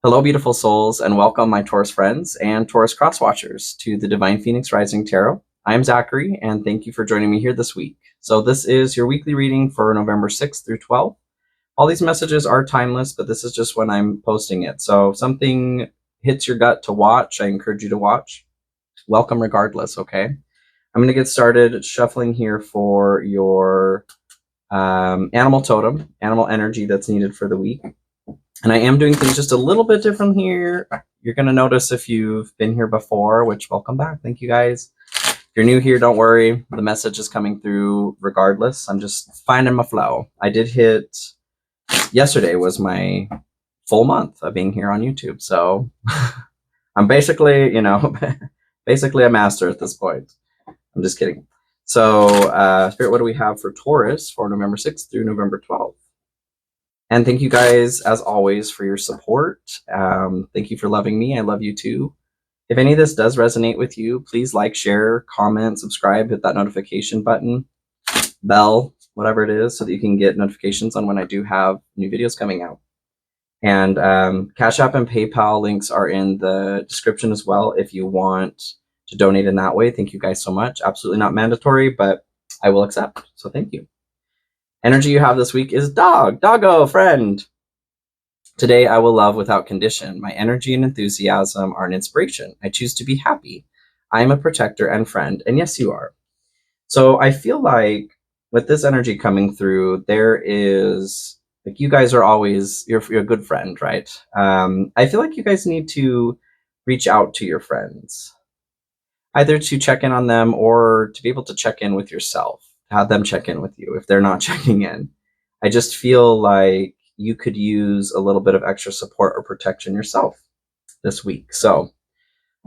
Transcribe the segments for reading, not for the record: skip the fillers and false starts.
Hello, beautiful souls, and welcome, my Taurus friends and Taurus crosswatchers, to the Divine Phoenix Rising Tarot. I am Zachary, and thank you for joining me here this week. So this is your weekly reading for November 6th through 12th. All these messages are timeless, but this is just when I'm posting it. So if something hits your gut to watch, I encourage you to watch. Welcome regardless, okay? I'm going to get started shuffling here for your animal totem, animal energy that's needed for the week. And I am doing things just a little bit different here. You're going to notice if you've been here before, which welcome back. Thank you guys. If you're new here, don't worry. The message is coming through regardless. I'm just finding my flow. I did hit, yesterday was my full month of being here on YouTube. So I'm basically, basically a master at this point. I'm just kidding. So Spirit, what do we have for Taurus for November 6th through November 12th? And thank you guys, as always, for your support. Thank you for loving me. I love you too. If any of this does resonate with you, please like, share, comment, subscribe, hit that notification button, bell, whatever it is, so that you can get notifications on when I do have new videos coming out. And Cash App and PayPal links are in the description as well if you want to donate in that way. Thank you guys so much. Absolutely not mandatory, but I will accept. So thank you. Energy you have this week is doggo, friend. Today I will love without condition. My energy and enthusiasm are an inspiration. I choose to be happy. I am a protector and friend, and yes, you are. So I feel like with this energy coming through, there is, like, you guys are always, you're a good friend, right? I feel like you guys need to reach out to your friends, either to check in on them or to be able to check in with yourself. Have them check in with you if they're not checking in. I just feel like you could use a little bit of extra support or protection yourself this week. So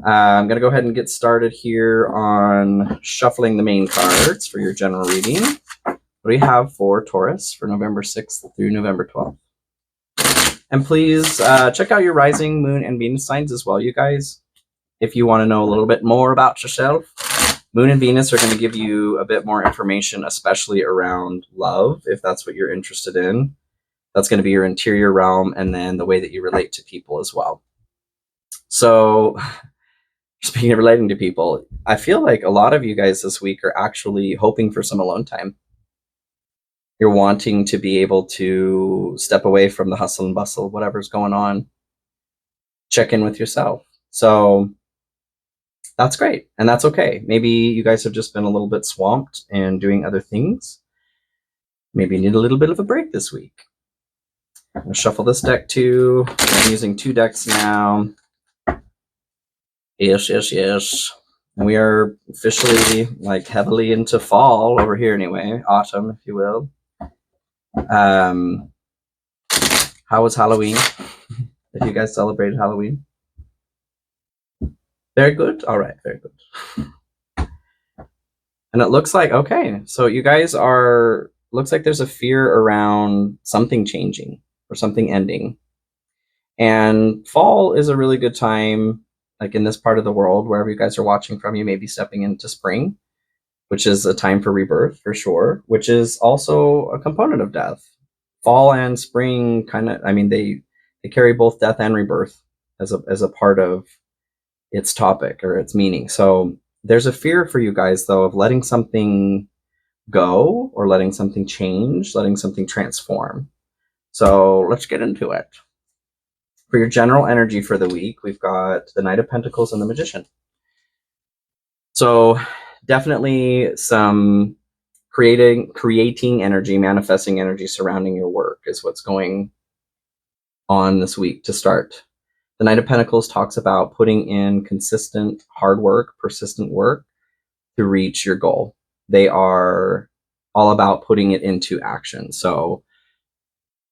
I'm going to go ahead and get started here on shuffling the main cards for your general reading. What do we have for Taurus for November 6th through November 12th? And please check out your rising, moon, and Venus signs as well, you guys. If you want to know a little bit more about yourself, Moon and Venus are going to give you a bit more information, especially around love, if that's what you're interested in. That's going to be your interior realm, and then the way that you relate to people as well. So, speaking of relating to people, I feel like a lot of you guys this week are actually hoping for some alone time. You're wanting to be able to step away from the hustle and bustle, whatever's going on. Check in with yourself. So that's great, and that's okay. Maybe you guys have just been a little bit swamped and doing other things. Maybe you need a little bit of a break this week. I'm going to shuffle this deck too. I'm using two decks now. Yes. And we are officially, like, heavily into fall over here anyway. Autumn, if you will. How was Halloween? If you guys celebrated Halloween? Very good? All right, very good. And it looks like, okay, so you guys are, looks like there's a fear around something changing or something ending. And fall is a really good time, like in this part of the world, wherever you guys are watching from, you may be stepping into spring, which is a time for rebirth for sure, which is also a component of death. Fall and spring kind of, I mean, they carry both death and rebirth as a part of its topic or its meaning. So there's a fear for you guys, though, of letting something go or letting something change, letting something transform. So let's get into it. For your general energy for the week, we've got the Knight of Pentacles and the Magician. So definitely some creating energy, manifesting energy surrounding your work is what's going on this week to start. The Knight of Pentacles talks about putting in consistent hard work, persistent work to reach your goal. They are all about putting it into action. So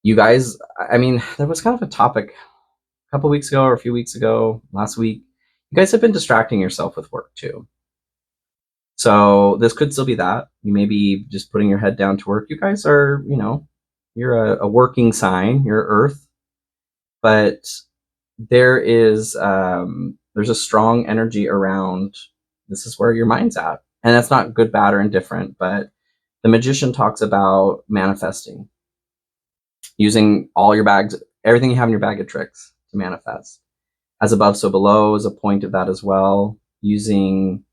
you guys, I mean, there was kind of a topic a couple weeks ago or a few weeks ago, last week. You guys have been distracting yourself with work too. So this could still be that. You may be just putting your head down to work. You guys are, you're a working sign, you're Earth, but there is there's a strong energy around this is where your mind's at, and that's not good, bad, or indifferent. But the Magician talks about manifesting, using all your bags, everything you have in your bag of tricks to manifest. As above, so below is a point of that as well, using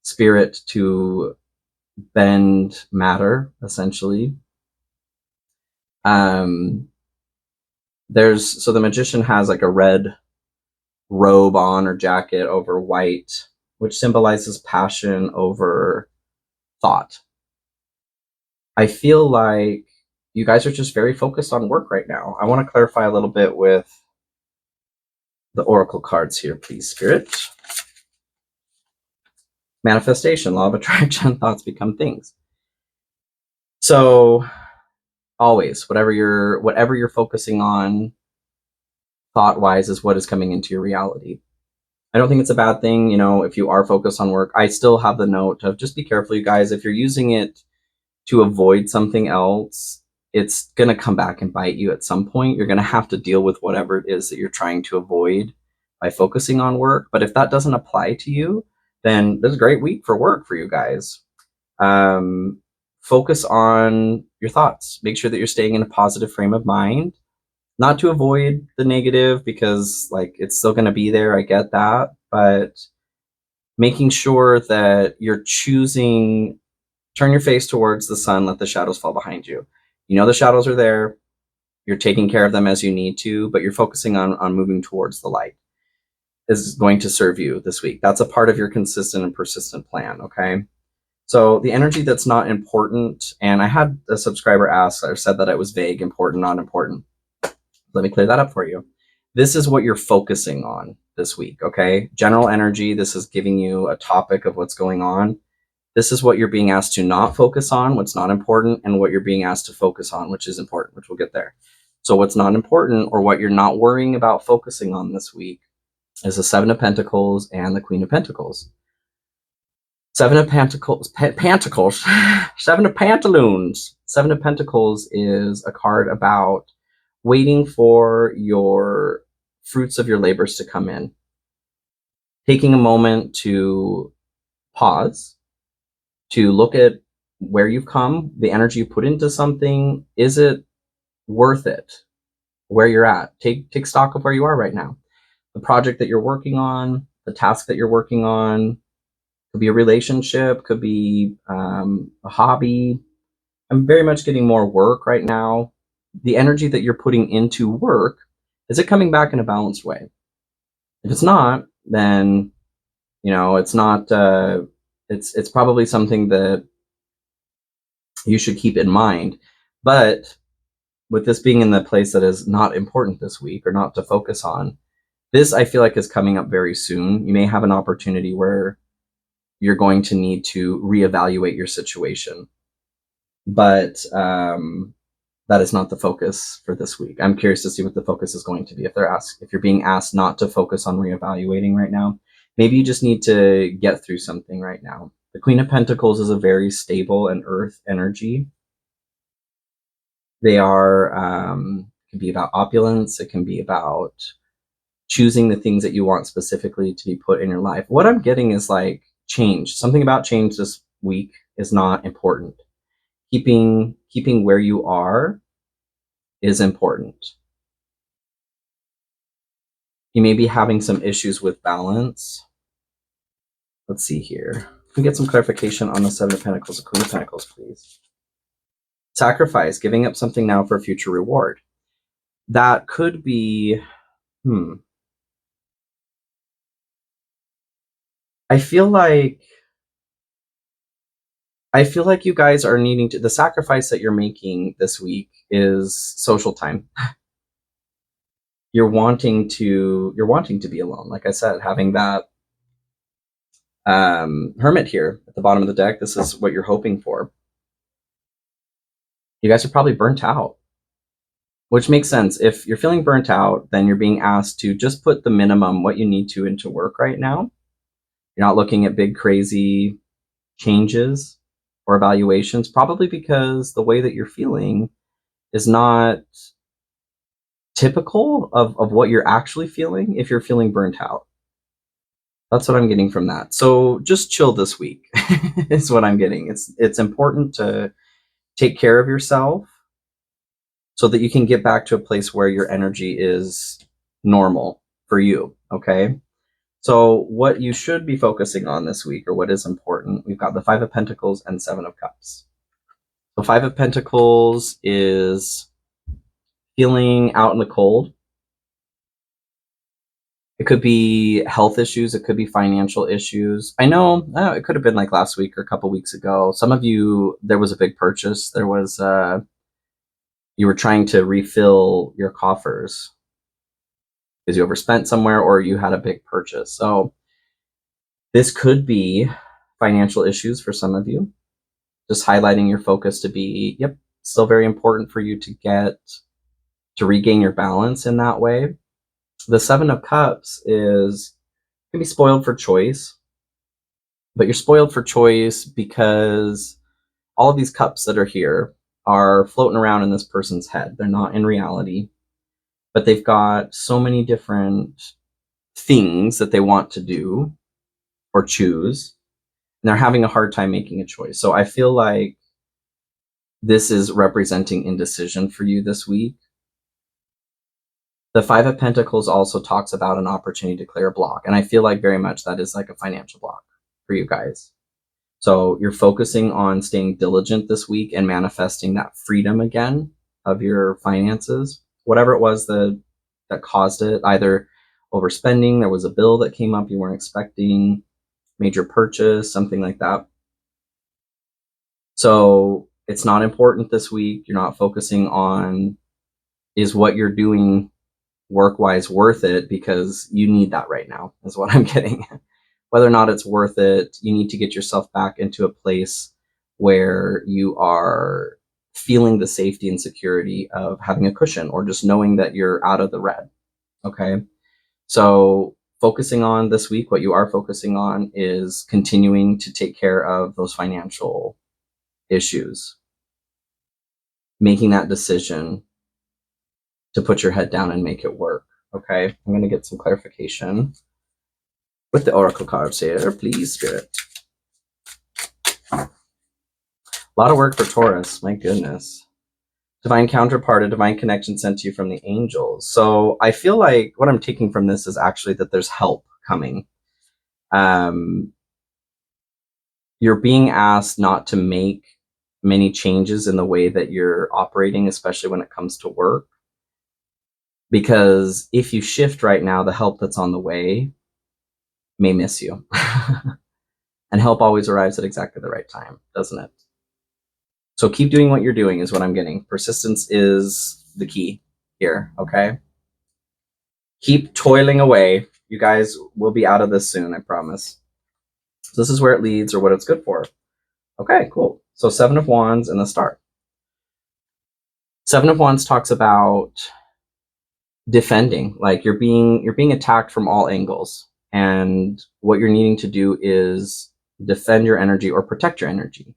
spirit to bend matter, essentially. So the magician has like a red robe on or jacket over white, which symbolizes passion over thought. I feel like you guys are just very focused on work right now. I want to clarify a little bit with the oracle cards here, please, Spirit. Manifestation, law of attraction, thoughts become things. So always, whatever you're focusing on thought-wise is what is coming into your reality. I don't think it's a bad thing, if you are focused on work. I still have the note of just be careful, you guys. If you're using it to avoid something else, it's going to come back and bite you at some point. You're going to have to deal with whatever it is that you're trying to avoid by focusing on work. But if that doesn't apply to you, then this is a great week for work for you guys. Focus on your thoughts. Make sure that you're staying in a positive frame of mind, not to avoid the negative, because it's still going to be there. I get that, but making sure that you're choosing, turn your face towards the sun, let the shadows fall behind you. The shadows are there. You're taking care of them as you need to, but you're focusing on moving towards the light is going to serve you this week. That's a part of your consistent and persistent plan, okay? So the energy that's not important, and I had a subscriber ask or said that it was vague, important, not important. Let me clear that up for you. This is what you're focusing on this week, okay? General energy, this is giving you a topic of what's going on. This is what you're being asked to not focus on, what's not important, and what you're being asked to focus on, which is important, which we'll get there. So what's not important, or what you're not worrying about focusing on this week, is the Seven of Pentacles and the Queen of Pentacles. Seven of Pentacles, Pantacles, Seven of Pantaloons. Seven of Pentacles is a card about waiting for your fruits of your labors to come in. Taking a moment to pause, to look at where you've come, the energy you put into something. Is it worth it? Where you're at. Take stock of where you are right now. The project that you're working on, the task that you're working on, could be a relationship, could be a hobby. I'm very much getting more work right now. The energy that you're putting into work, is it coming back in a balanced way? If it's not, then it's not. It's probably something that you should keep in mind. But with this being in the place that is not important this week, or not to focus on, this I feel like is coming up very soon. You may have an opportunity where you're going to need to reevaluate your situation. But that is not the focus for this week. I'm curious to see what the focus is going to be. If you're being asked not to focus on reevaluating right now, maybe you just need to get through something right now. The Queen of Pentacles is a very stable and earth energy. They are, it can be about opulence. It can be about choosing the things that you want specifically to be put in your life. What I'm getting is change. Something about change this week is not important. Keeping where you are is important. You may be having some issues with balance. Let's see here. Can we get some clarification on the Seven of Pentacles and Queen of Pentacles, please? Sacrifice, giving up something now for a future reward. That could be, I feel like you guys are needing to, the sacrifice that you're making this week is social time. You're wanting to be alone. Like I said, having that Hermit here at the bottom of the deck, this is what you're hoping for. You guys are probably burnt out, which makes sense. If you're feeling burnt out, then you're being asked to just put the minimum, what you need to, into work right now. You're not looking at big, crazy changes or evaluations, probably because the way that you're feeling is not typical of what you're actually feeling if you're feeling burnt out. That's what I'm getting from that. So just chill this week is what I'm getting. It's important to take care of yourself so that you can get back to a place where your energy is normal for you, okay? So what you should be focusing on this week, or what is important, we've got the Five of Pentacles and Seven of Cups. So Five of Pentacles is feeling out in the cold. It could be health issues. It could be financial issues. I know it could have been like last week or a couple weeks ago. Some of you, there was a big purchase. There was, you were trying to refill your coffers because you overspent somewhere or you had a big purchase. So this could be financial issues for some of you. Just highlighting your focus to be, yep, still very important for you to regain your balance in that way. The Seven of Cups is, can be spoiled for choice, but you're spoiled for choice because all of these cups that are here are floating around in this person's head. They're not in reality, but they've got so many different things that they want to do or choose, and they're having a hard time making a choice. So I feel like this is representing indecision for you this week. The Five of Pentacles also talks about an opportunity to clear a block. And I feel like very much that is like a financial block for you guys. So you're focusing on staying diligent this week and manifesting that freedom again of your finances. Whatever it was that caused it, either overspending, there was a bill that came up you weren't expecting, major purchase, something like that. So it's not important this week. You're not focusing on, is what you're doing work-wise worth it, because you need that right now is what I'm getting. Whether or not it's worth it, you need to get yourself back into a place where you are feeling the safety and security of having a cushion or just knowing that you're out of the red. Okay. So focusing on this week, what you are focusing on is continuing to take care of those financial issues, making that decision to put your head down and make it work. Okay, I'm going to get some clarification with the oracle cards here, please, Spirit. A lot of work for Taurus, my goodness. Divine counterpart, a divine connection sent to you from the angels. So I feel like what I'm taking from this is actually that there's help coming. You're being asked not to make many changes in the way that you're operating, especially when it comes to work. Because if you shift right now, the help that's on the way may miss you. And help always arrives at exactly the right time, doesn't it? So keep doing what you're doing is what I'm getting. Persistence is the key here, okay? Keep toiling away. You guys will be out of this soon, I promise. So this is where it leads or what it's good for. Okay, cool. So Seven of Wands and the Star. Seven of Wands talks about defending, like you're being attacked from all angles, and what you're needing to do is defend your energy or protect your energy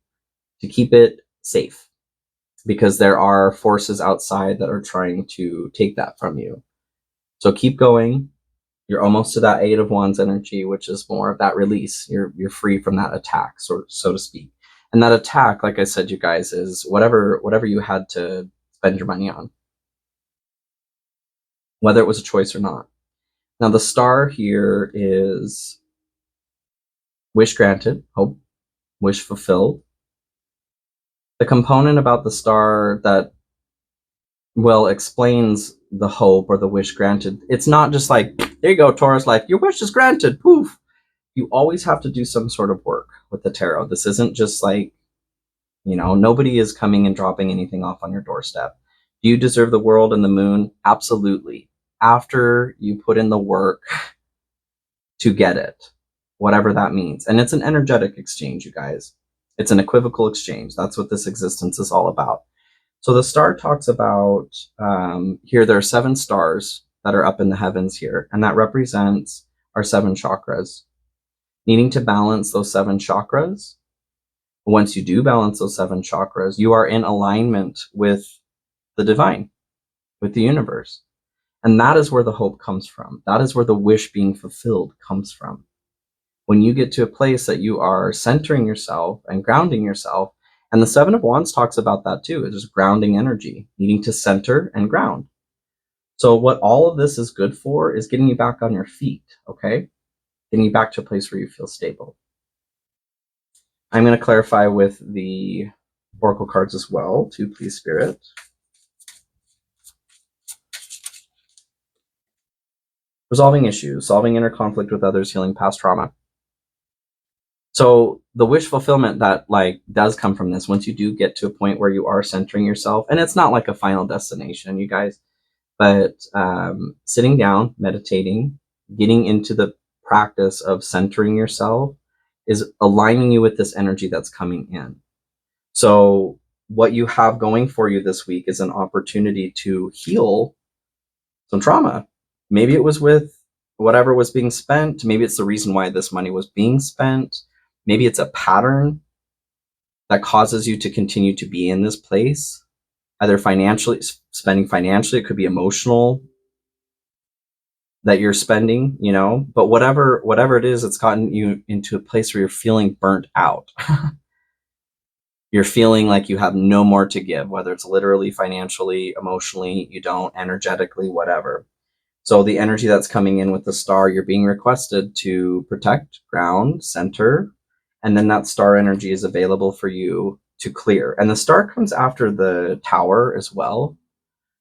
to keep it safe, because there are forces outside that are trying to take that from you. So keep going. You're almost to that Eight of Wands energy, which is more of that release. You're free from that attack, so to speak. And that attack, like I said, you guys, is whatever you had to spend your money on, whether it was a choice or not. Now the Star here is wish granted, hope, wish fulfilled. The component about the Star that, well, explains the hope or the wish granted, it's not just like, there you go, Taurus, like your wish is granted, poof. You always have to do some sort of work with the tarot. This isn't just like, nobody is coming and dropping anything off on your doorstep. Do you deserve the world and the moon? Absolutely. After you put in the work to get it, whatever that means. And it's an energetic exchange, you guys. It's an equivocal exchange. That's what this existence is all about. So the Star talks about, here there are 7 stars that are up in the heavens here, and that represents our 7 chakras. Needing to balance those 7 chakras. Once you do balance those 7 chakras, you are in alignment with the divine, with the universe. And that is where the hope comes from. That is where the wish being fulfilled comes from. When you get to a place that you are centering yourself and grounding yourself, and the 7 of Wands talks about that too. It's just grounding energy, needing to center and ground. So what all of this is good for is getting you back on your feet, okay? Getting you back to a place where you feel stable. I'm going to clarify with the oracle cards as well, too, please, Spirit. Resolving issues, solving inner conflict with others, healing past trauma. So the wish fulfillment that does come from this, once you do get to a point where you are centering yourself, and it's not like a final destination, you guys, but sitting down, meditating, getting into the practice of centering yourself is aligning you with this energy that's coming in. So what you have going for you this week is an opportunity to heal some trauma. Maybe it was with whatever was being spent. Maybe it's the reason why this money was being spent. Maybe it's a pattern that causes you to continue to be in this place, either financially, spending financially, it could be emotional that you're spending, but whatever it is, it's gotten you into a place where you're feeling burnt out. You're feeling like you have no more to give, whether it's literally, financially, emotionally, you don't, energetically, whatever. So the energy that's coming in with the star, you're being requested to protect, ground, center, and then that star energy is available for you to clear. And the star comes after the tower as well.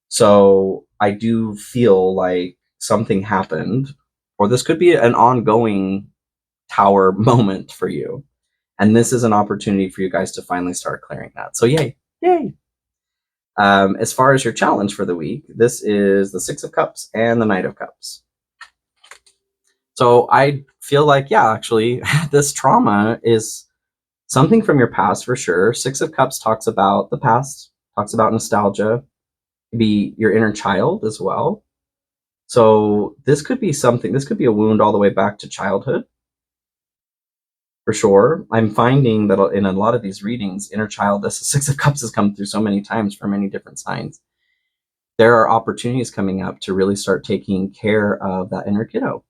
So I do feel like something happened, or this could be an ongoing tower moment for you. And this is an opportunity for you guys to finally start clearing that. So yay. As far as your challenge for the week, this is the Six of Cups and the Knight of Cups. So I feel like, actually, this trauma is something from your past for sure. Six of Cups talks about the past, talks about nostalgia, maybe your inner child as well. So this could be a wound all the way back to childhood. For sure. I'm finding that in a lot of these readings, inner child, the Six of Cups has come through so many times for many different signs. There are opportunities coming up to really start taking care of that inner kiddo.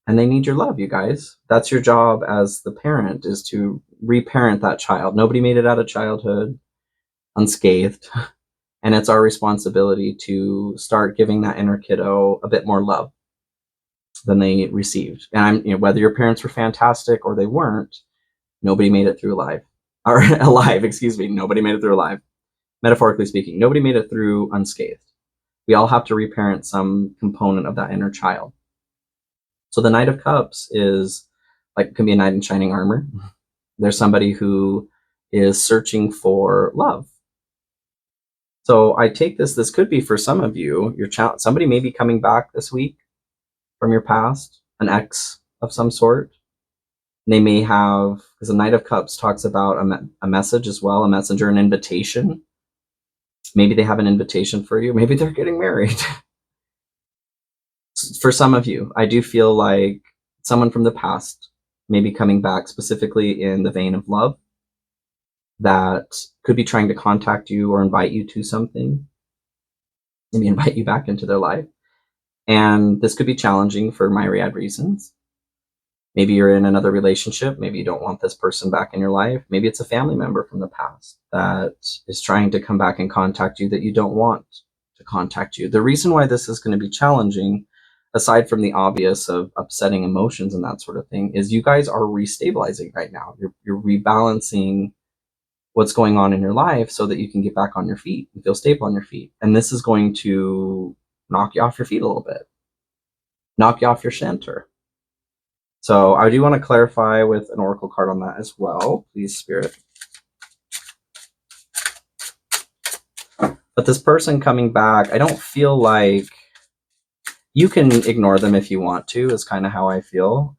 And they need your love, you guys. That's your job as the parent, is to reparent that child. Nobody made it out of childhood unscathed. And it's our responsibility to start giving that inner kiddo a bit more love than they received. And whether your parents were fantastic or they weren't, nobody made it through alive. Nobody made it through alive. Metaphorically speaking, nobody made it through unscathed. We all have to reparent some component of that inner child. So the Knight of Cups can be a knight in shining armor. There's somebody who is searching for love. So I take this could be for some of you, your child, somebody may be coming back this week from your past, an ex of some sort. They may have, because the Knight of Cups talks about a message as well, a messenger, an invitation. Maybe they have an invitation for you. Maybe they're getting married. For some of you, I do feel like someone from the past may be coming back, specifically in the vein of love, that could be trying to contact you or invite you to something, maybe invite you back into their life. And this could be challenging for myriad reasons. Maybe you're in another relationship. Maybe you don't want this person back in your life. Maybe it's a family member from the past that is trying to come back and contact you that you don't want to contact you. The reason why this is going to be challenging, aside from the obvious of upsetting emotions and that sort of thing, is you guys are restabilizing right now. You're rebalancing what's going on in your life so that you can get back on your feet and feel stable on your feet. And this is going to knock you off your feet a little bit, knock you off your center. So I do want to clarify with an oracle card on that as well, please, Spirit. But this person coming back, I don't feel like you can ignore them if you want to, is kind of how I feel.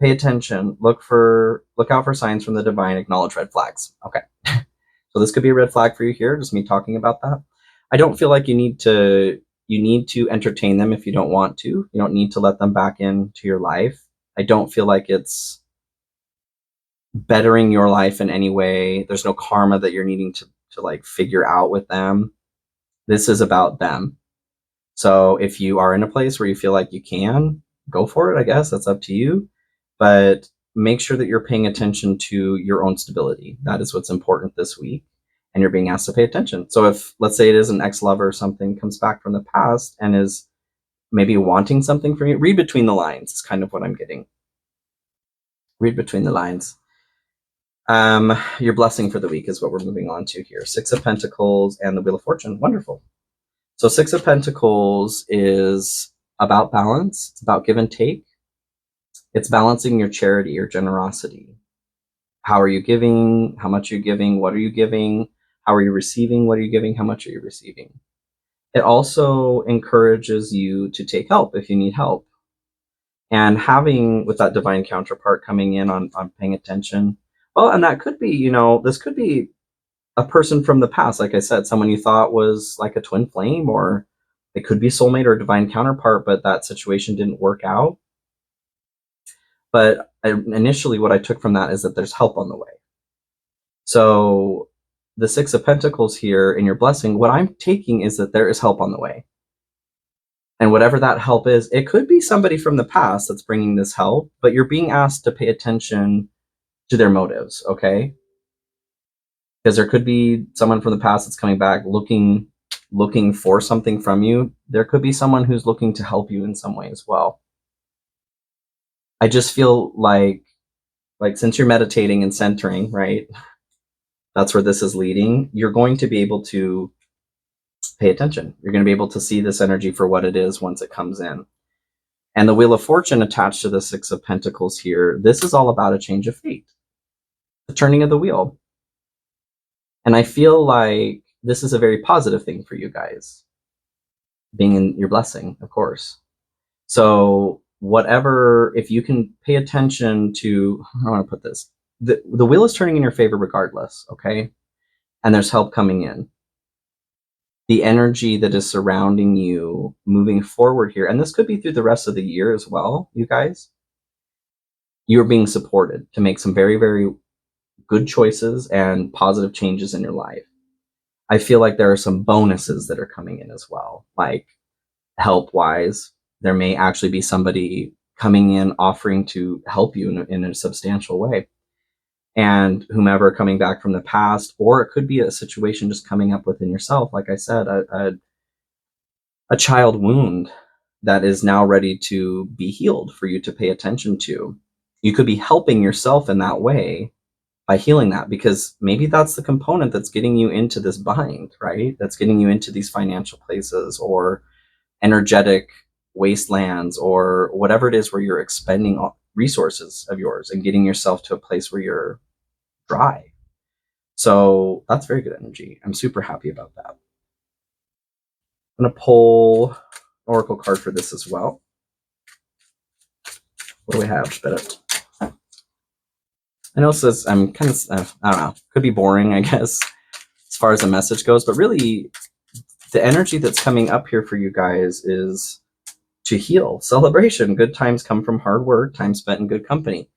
Pay attention, look out for signs from the divine, acknowledge red flags. Okay. So this could be a red flag for you here, just me talking about that. I don't feel like you need to entertain them if you don't want to. You don't need to let them back into your life. I don't feel like it's bettering your life in any way. There's no karma that you're needing to figure out with them. This is about them. So if you are in a place where you feel like you can, go for it, I guess. That's up to you. But make sure that you're paying attention to your own stability. That is what's important this week. and you're being asked to pay attention. So if, let's say it is an ex-lover or something, comes back from the past and is maybe wanting something from you, read between the lines is kind of what I'm getting. Read between the lines. Your blessing for the week is what we're moving on to here. 6 of Pentacles and the Wheel of Fortune. Wonderful. So 6 of Pentacles is about balance. It's about give and take. It's balancing your charity, your generosity. How are you giving? How much are you giving? What are you giving? How are you receiving? What are you giving? How much are you receiving? It also encourages you to take help if you need help. And having, with that divine counterpart coming in on paying attention, well, and that could be, you know, this could be a person from the past, like I said, someone you thought was like a twin flame, or it could be soulmate or divine counterpart, but that situation didn't work out. But initially what I took from that is that there's help on the way. So the 6 of Pentacles here in your blessing, what I'm taking is that there is help on the way. And whatever that help is, it could be somebody from the past that's bringing this help, but you're being asked to pay attention to their motives, okay? Because there could be someone from the past that's coming back looking for something from you. There could be someone who's looking to help you in some way as well. I just feel like since you're meditating and centering, right? That's where this is leading. You're going to be able to pay attention. You're going to be able to see this energy for what it is once it comes in. And the Wheel of Fortune attached to the 6 of Pentacles here, this is all about a change of fate, the turning of the wheel. And I feel like this is a very positive thing for you guys, being in your blessing, of course. So whatever, if you can pay attention to, how do I want to put this? The wheel is turning in your favor regardless, okay? And there's help coming in. The energy that is surrounding you moving forward here, and this could be through the rest of the year as well, you guys, you're being supported to make some very, very good choices and positive changes in your life. I feel like there are some bonuses that are coming in as well, like help-wise. There may actually be somebody coming in offering to help you in a substantial way. And whomever coming back from the past, or it could be a situation just coming up within yourself. Like I said, a child wound that is now ready to be healed for you to pay attention to. You could be helping yourself in that way by healing that, because maybe that's the component that's getting you into this bind, right? That's getting you into these financial places or energetic wastelands or whatever it is where you're expending resources of yours and getting yourself to a place where you're dry. So that's very good energy. I'm super happy about that. I'm going to pull an oracle card for this as well. What do we have? I know it says I'm kind of, I don't know, could be boring, I guess, as far as the message goes, but really the energy that's coming up here for you guys is to heal, celebration. Good times come from hard work, time spent in good company.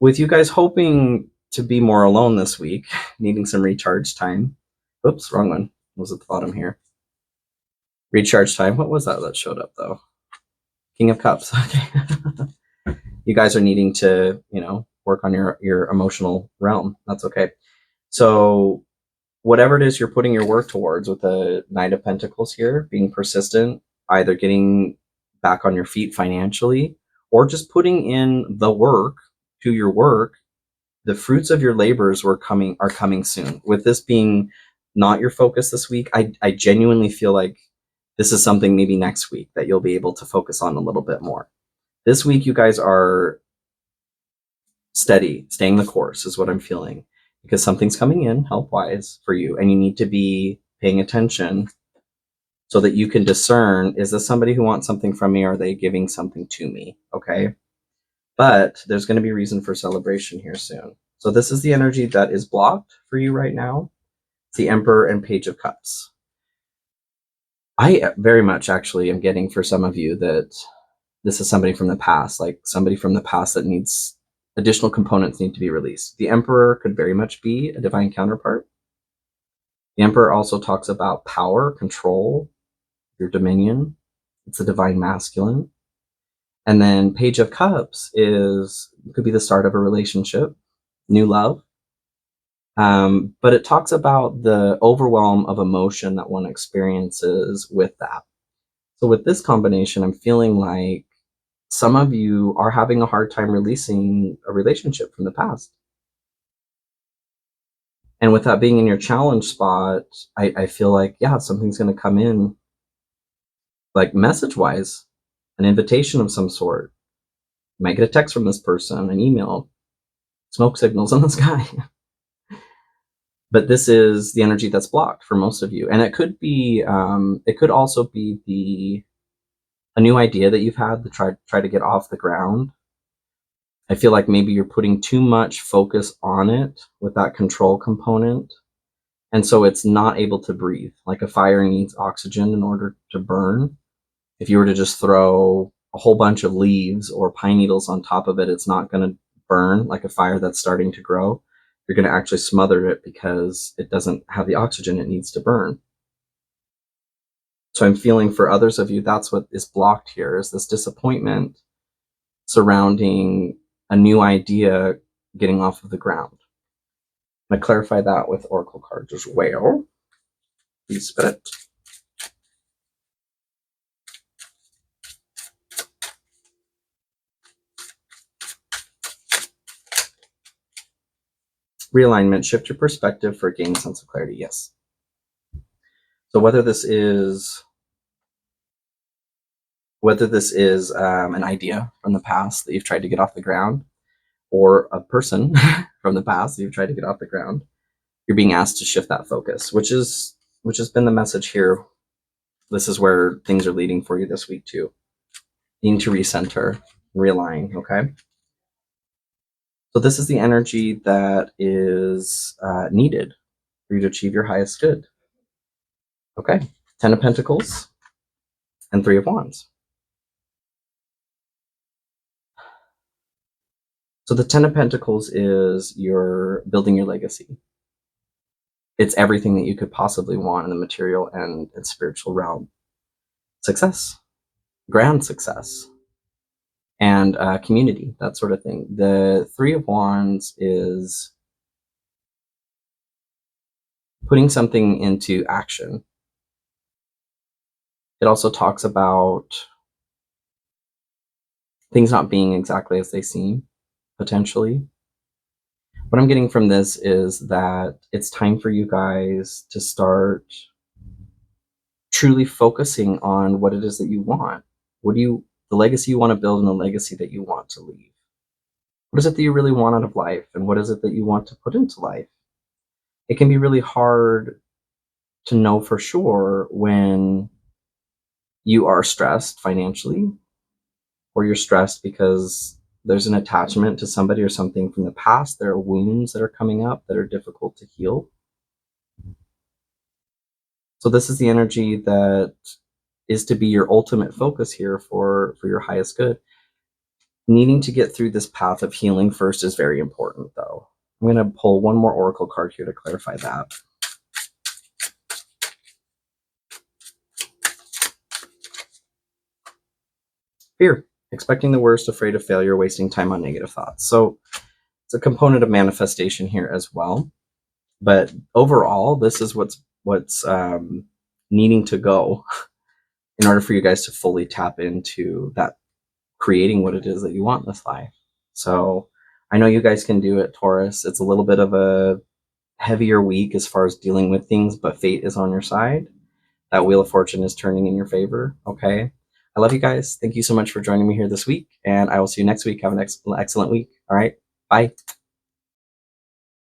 With you guys hoping to be more alone this week, needing some recharge time. Oops, wrong one. It was at the bottom here. Recharge time. What was that showed up though? King of Cups. Okay. You guys are needing to, work on your emotional realm. That's okay. So whatever it is you're putting your work towards with the Knight of Pentacles here, being persistent, either getting back on your feet financially or just putting in the work to your work, the fruits of your labors are coming soon. With this being not your focus this week, I genuinely feel like this is something maybe next week that you'll be able to focus on a little bit more. This week, you guys are steady, staying the course is what I'm feeling, because something's coming in help-wise for you, and you need to be paying attention so that you can discern, is this somebody who wants something from me, or are they giving something to me? Okay. But there's going to be reason for celebration here soon. So this is the energy that is blocked for you right now. It's the Emperor and Page of Cups. I very much actually am getting for some of you that this is somebody from the past, like somebody from the past that needs additional components need to be released. The Emperor could very much be a divine counterpart. The Emperor also talks about power, control, your dominion. It's a divine masculine. And then Page of Cups could be the start of a relationship, new love. But it talks about the overwhelm of emotion that one experiences with that. So with this combination, I'm feeling like some of you are having a hard time releasing a relationship from the past. And with that being in your challenge spot, I feel like, yeah, something's going to come in, like message wise, an invitation of some sort. You might get a text from this person, an email, smoke signals in the sky. But this is the energy that's blocked for most of you. And it could be, it could also be a new idea that you've had to try to get off the ground. I feel like maybe you're putting too much focus on it with that control component. And so it's not able to breathe. Like a fire needs oxygen in order to burn. If you were to just throw a whole bunch of leaves or pine needles on top of it, it's not going to burn like a fire that's starting to grow. You're going to actually smother it because it doesn't have the oxygen it needs to burn. So I'm feeling for others of you, that's what is blocked here, is this disappointment surrounding a new idea getting off of the ground. I'm going to clarify that with oracle cards as well. Please spit it. Realignment, shift your perspective for gaining sense of clarity. Yes. So whether this is an idea from the past that you've tried to get off the ground, or a person from the past that you've tried to get off the ground, you're being asked to shift that focus, which has been the message here. This is where things are leading for you this week too. You need to recenter, realign, okay? So this is the energy that is needed for you to achieve your highest good. Okay, 10 of Pentacles and 3 of Wands. So the 10 of Pentacles is you're building your legacy. It's everything that you could possibly want in the material and spiritual realm. Success, grand success, and community, that sort of thing. The 3 of Wands is putting something into action. It also talks about things not being exactly as they seem, potentially. What I'm getting from this is that it's time for you guys to start truly focusing on what it is that you want. The legacy you want to build and the legacy that you want to leave. What is it that you really want out of life? And what is it that you want to put into life? It can be really hard to know for sure when you are stressed financially, or you're stressed because there's an attachment to somebody or something from the past. There are wounds that are coming up that are difficult to heal. So this is the energy that is to be your ultimate focus here for your highest good. Needing to get through this path of healing first is very important, though. I'm going to pull one more oracle card here to clarify that. Fear, expecting the worst, afraid of failure, wasting time on negative thoughts. So it's a component of manifestation here as well. But overall, this is what's needing to go in order for you guys to fully tap into that, creating what it is that you want in this life. So I know you guys can do it, Taurus. It's a little bit of a heavier week as far as dealing with things, but fate is on your side. That wheel of fortune is turning in your favor. Okay. I love you guys. Thank you so much for joining me here this week, and I will see you next week. Have an excellent week. All right. Bye.